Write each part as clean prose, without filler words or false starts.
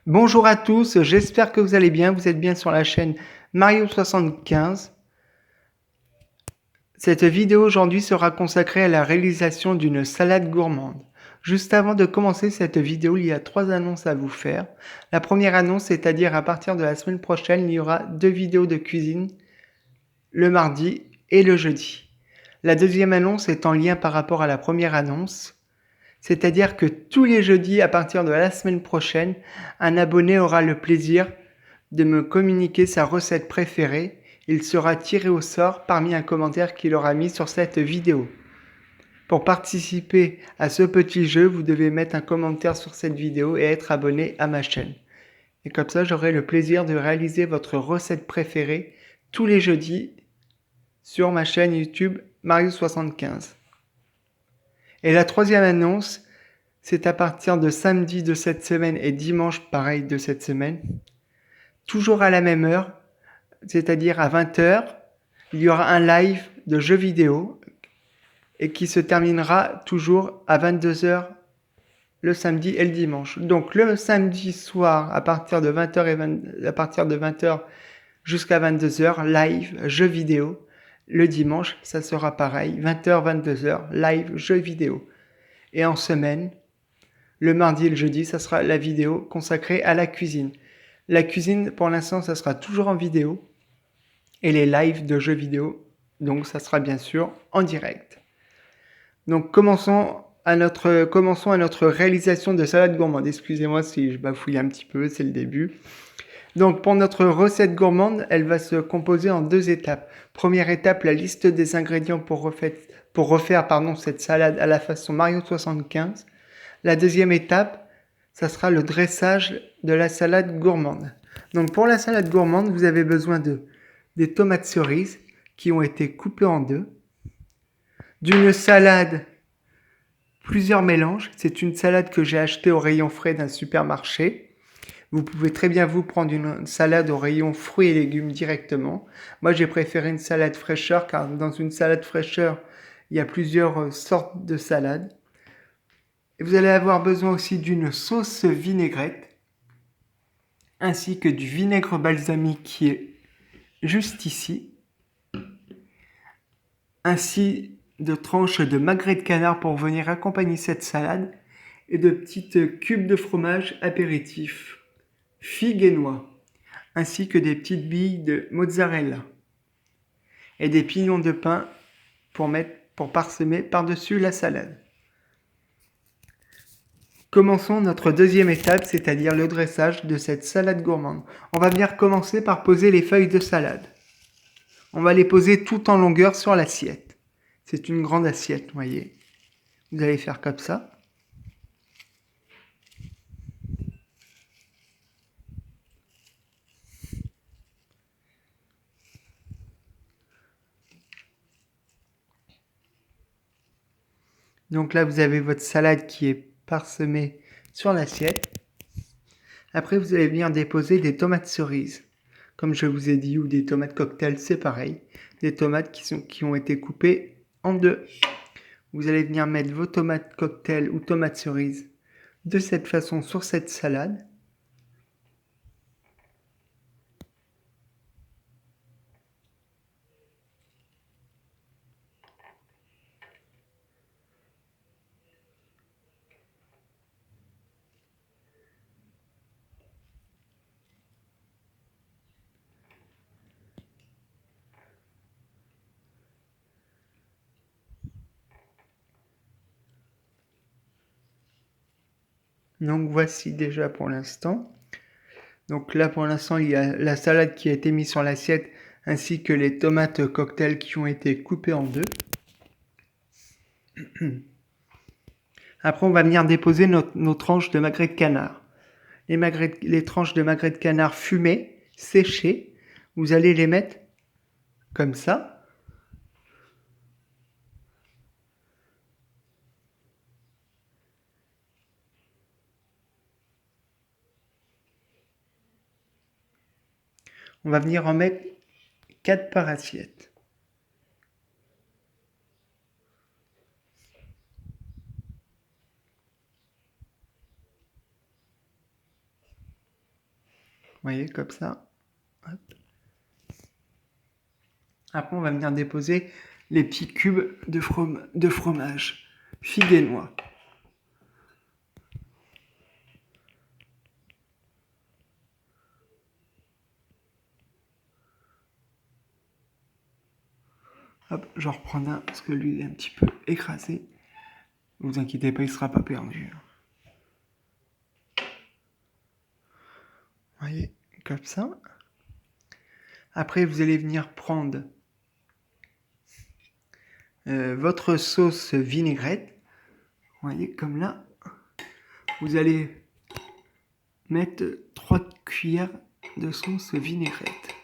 Bonjour à tous, j'espère que vous allez bien. Vous êtes bien sur la chaîne Mario75. Cette vidéo aujourd'hui sera consacrée à la réalisation d'une salade gourmande. Juste avant de commencer cette vidéo, il y a 3 annonces à vous faire. La première annonce, c'est-à-dire à partir de la semaine prochaine, il y aura 2 vidéos de cuisine, le mardi et le jeudi. La deuxième annonce est en lien par rapport à la première annonce. C'est-à-dire que tous les jeudis, à partir de la semaine prochaine, un abonné aura le plaisir de me communiquer sa recette préférée. Il sera tiré au sort parmi un commentaire qu'il aura mis sur cette vidéo. Pour participer à ce petit jeu, vous devez mettre un commentaire sur cette vidéo et être abonné à ma chaîne. Et comme ça, j'aurai le plaisir de réaliser votre recette préférée tous les jeudis sur ma chaîne YouTube Mario75. Et la troisième annonce, c'est à partir de samedi de cette semaine et dimanche pareil de cette semaine, toujours à la même heure, c'est-à-dire à 20h, il y aura un live de jeux vidéo et qui se terminera toujours à 22h le samedi et le dimanche. Donc le samedi soir à partir de 20h jusqu'à 22h, live jeux vidéo. Le dimanche, ça sera pareil, 20h 22h, live jeux vidéo. Et en semaine, le mardi et le jeudi, ça sera la vidéo consacrée à la cuisine. La cuisine, pour l'instant, ça sera toujours en vidéo. Et les lives de jeux vidéo, donc ça sera bien sûr en direct. Donc commençons à notre réalisation de salade gourmande. Excusez-moi si je bafouille un petit peu, c'est le début. Donc pour notre recette gourmande, elle va se composer en 2 étapes. Première étape, la liste des ingrédients pour refaire cette salade à la façon Mario75. La deuxième étape, ça sera le dressage de la salade gourmande. Donc pour la salade gourmande, vous avez besoin des tomates cerises qui ont été coupées en 2, d'une salade, plusieurs mélanges. C'est une salade que j'ai achetée au rayon frais d'un supermarché. Vous pouvez très bien vous prendre une salade au rayon fruits et légumes directement. Moi, j'ai préféré une salade fraîcheur car dans une salade fraîcheur, il y a plusieurs sortes de salades. Et vous allez avoir besoin aussi d'une sauce vinaigrette ainsi que du vinaigre balsamique qui est juste ici, ainsi de tranches de magret de canard pour venir accompagner cette salade et de petites cubes de fromage apéritif, figues et noix, ainsi que des petites billes de mozzarella et des pignons de pain pour parsemer par-dessus la salade. Commençons notre deuxième étape, c'est-à-dire le dressage de cette salade gourmande. On va bien commencer par poser les feuilles de salade. On va les poser tout en longueur sur l'assiette. C'est une grande assiette, vous voyez. Vous allez faire comme ça. Donc là, vous avez votre salade qui est parsemée sur l'assiette. Après, vous allez venir déposer des tomates cerises, comme je vous ai dit, ou des tomates cocktail, c'est pareil. Des tomates qui ont été coupées en 2. Vous allez venir mettre vos tomates cocktail ou tomates cerises de cette façon sur cette salade. Donc voici déjà pour l'instant. Donc là pour l'instant il y a la salade qui a été mise sur l'assiette ainsi que les tomates cocktail qui ont été coupées en 2. Après on va venir déposer nos tranches de magret de canard. Les tranches de magret de canard fumées, séchées, vous allez les mettre comme ça. On va venir en mettre 4 par assiette. voyez, comme ça. Hop. Après, on va venir déposer les petits cubes de fromage, figues et noix. Hop, j'en reprends un parce que lui il est un petit peu écrasé. Ne vous inquiétez pas, il ne sera pas perdu. Voyez, comme ça. Après, vous allez venir prendre votre sauce vinaigrette. Voyez, comme là. Vous allez mettre 3 cuillères de sauce vinaigrette.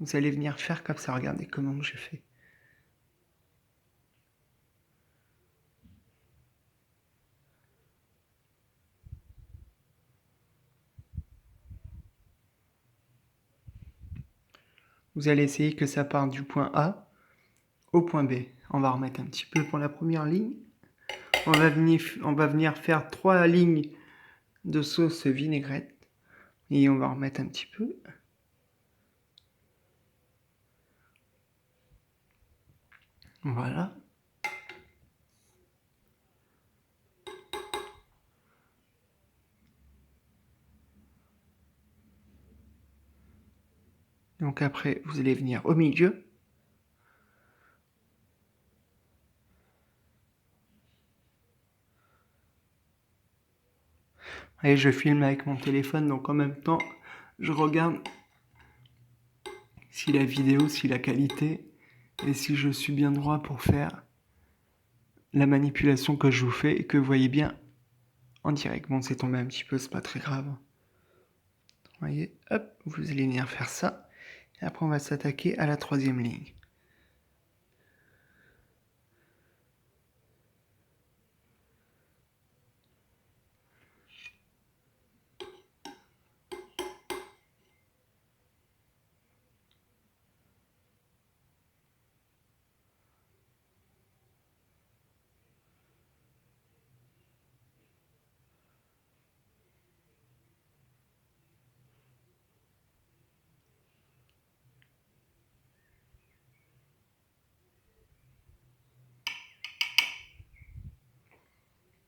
Vous allez venir faire comme ça. Regardez comment je fais. Vous allez essayer que ça parte du point A au point B. On va remettre un petit peu pour la première ligne. On va venir faire 3 lignes de sauce vinaigrette. Et on va remettre un petit peu. Voilà. Donc après, vous allez venir au milieu. Et je filme avec mon téléphone, donc en même temps, je regarde si la vidéo, si la qualité, et si je suis bien droit pour faire la manipulation que je vous fais et que vous voyez bien en direct. Bon, c'est tombé un petit peu, c'est pas très grave. Vous voyez, hop, vous allez venir faire ça. Et après, on va s'attaquer à la 3e ligne.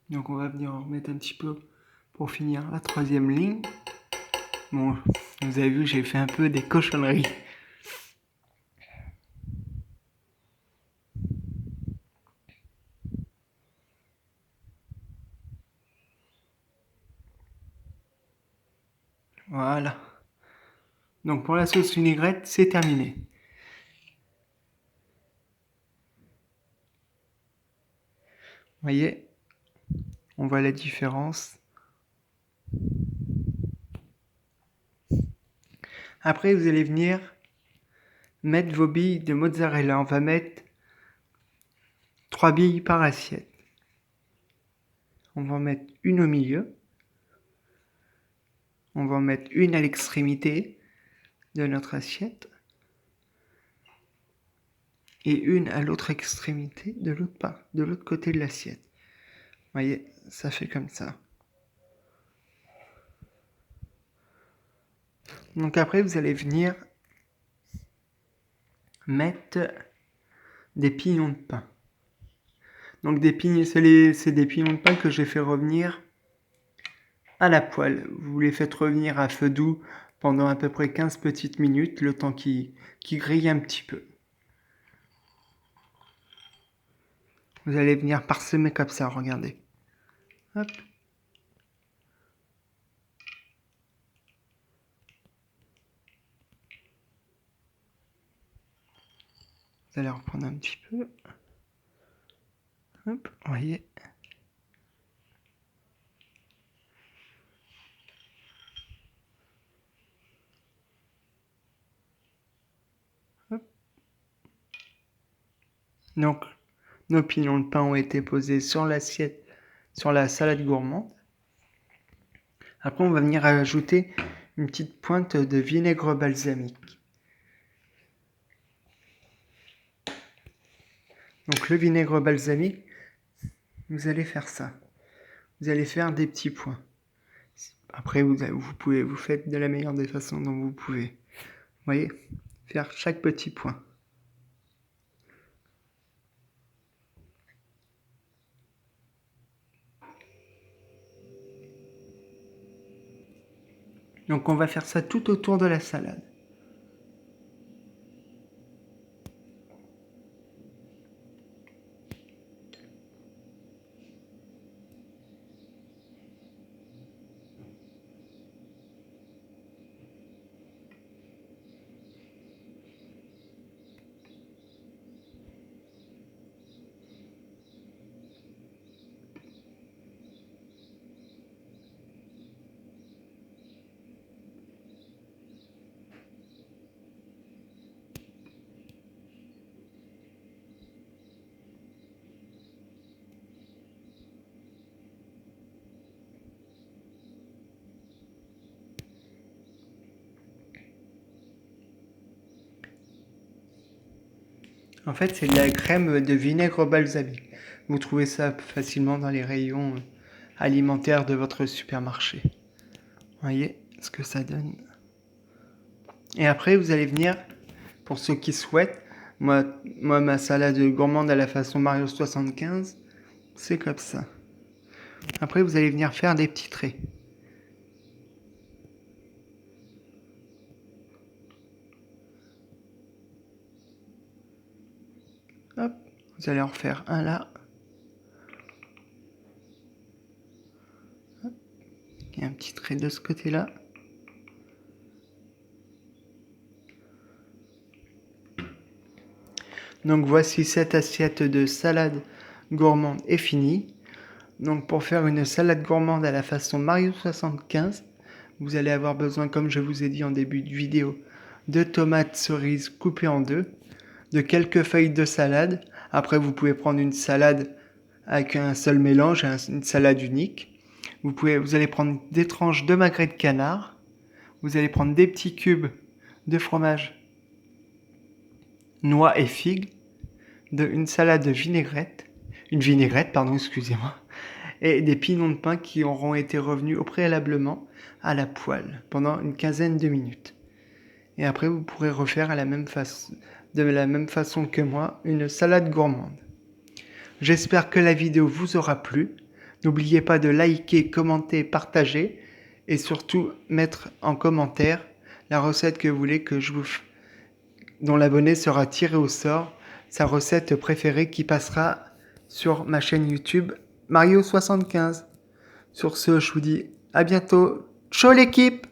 Donc on va venir en remettre un petit peu pour finir la 3e ligne. Bon, vous avez vu, j'ai fait un peu des cochonneries. Voilà. Donc pour la sauce vinaigrette, c'est terminé. Vous voyez, on voit la différence. Après, vous allez venir mettre vos billes de mozzarella. On va mettre 3 billes par assiette. On va en mettre une au milieu. On va en mettre une à l'extrémité de notre assiette. Et une à l'autre extrémité de l'autre côté de l'assiette. Vous voyez, ça fait comme ça. Donc après, vous allez venir mettre des pignons de pain. Donc c'est des pignons de pain que j'ai fait revenir à la poêle. Vous les faites revenir à feu doux pendant à peu près 15 petites minutes, le temps qui grille un petit peu. Vous allez venir parsemer comme ça, regardez. Hop. Vous allez reprendre un petit peu. Hop, vous voyez. Hop. Donc, nos pignons de pain ont été posés sur l'assiette, sur la salade gourmande. Après, on va venir ajouter une petite pointe de vinaigre balsamique. Donc le vinaigre balsamique, vous allez faire ça. Vous allez faire des petits points. Après, vous faites de la meilleure des façons dont vous pouvez. Vous voyez, faire chaque petit point. Donc on va faire ça tout autour de la salade. En fait, c'est de la crème de vinaigre balsamique. Vous trouvez ça facilement dans les rayons alimentaires de votre supermarché. Voyez ce que ça donne. Et après, vous allez venir, pour ceux qui souhaitent, moi ma salade gourmande à la façon Mario 75, c'est comme ça. Après, vous allez venir faire des petits traits. Hop, vous allez en faire un là. Hop. Et un petit trait de ce côté-là. Donc voici cette assiette de salade gourmande est finie. Donc pour faire une salade gourmande à la façon Mario 75, vous allez avoir besoin, comme je vous ai dit en début de vidéo, de tomates cerises coupées en deux, de quelques feuilles de salade. Après, vous pouvez prendre une salade avec un seul mélange, une salade unique. Vous allez prendre des tranches de magret de canard. Vous allez prendre des petits cubes de fromage, noix et figues, une salade de vinaigrette, excusez-moi, et des pignons de pain qui auront été revenus au préalablement à la poêle pendant une quinzaine de minutes. Et après, vous pourrez refaire de la même façon que moi une salade gourmande. J'espère que la vidéo vous aura plu. N'oubliez pas de liker, commenter, partager et surtout mettre en commentaire la recette que vous voulez dont l'abonné sera tiré au sort, sa recette préférée qui passera sur ma chaîne YouTube Mario 75. Sur ce, je vous dis à bientôt. Ciao l'équipe!